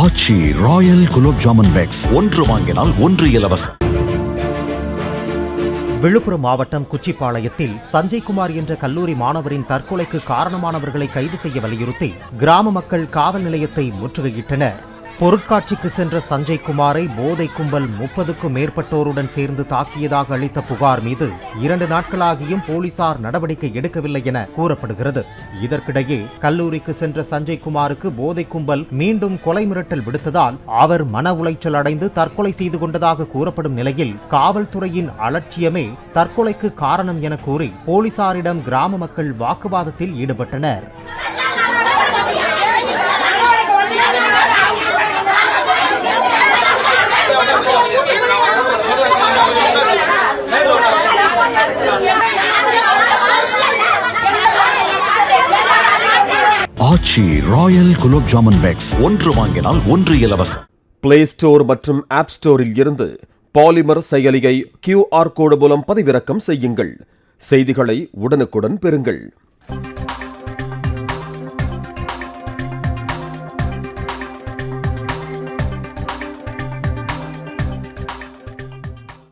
ஆச்சி Royal gulab jamun packs ஒன்று வாங்கினால் ஒன்று இலவசம். விழுப்புரம் மாவட்டம் குச்சிப்பாளையத்தில் சஞ்சய்குமார் என்ற கல்லூரி மாணவரின் தற்கொலைக்கு காரணமானவர்களை கைது செய்ய வலியுறுத்தி கிராம மக்கள் காவல் நிலையத்தை முற்றுகையிட்டனர். பொருட்காட்சிக்கு சென்ற சஞ்சய்குமாரை போதை கும்பல் 30க்கும் மேற்பட்டோருடன் சேர்ந்து தாக்கியதாக அளித்த புகார் மீது 2 நாட்களாகியும் போலீசார் நடவடிக்கை எடுக்கவில்லை என கூறப்படுகிறது. இதற்கிடையே கல்லூரிக்கு சென்ற சஞ்சய்குமாருக்கு போதை கும்பல் மீண்டும் கொலை மிரட்டல் விடுத்ததால் அவர் மன உளைச்சல் அடைந்து தற்கொலை செய்து கொண்டதாக கூறப்படும் நிலையில் காவல்துறையின் அலட்சியமே தற்கொலைக்கு காரணம் என கூறி போலீசாரிடம் கிராம மக்கள் வாக்குவாதத்தில் ஈடுபட்டனர். ஆச்சி ராயல் குலோப் ஜாமுன் பேக்ஸ் ஒன்று வாங்கினால் ஒன்று இலவசம். பிளே ஸ்டோர் மற்றும் ஆப் ஸ்டோரில் இருந்து பாலிமர் செயலியை QR கோடு மூலம் பதிவிறக்கம் செய்யுங்கள். செய்திகளை உடனுக்குடன் பெறுங்கள்.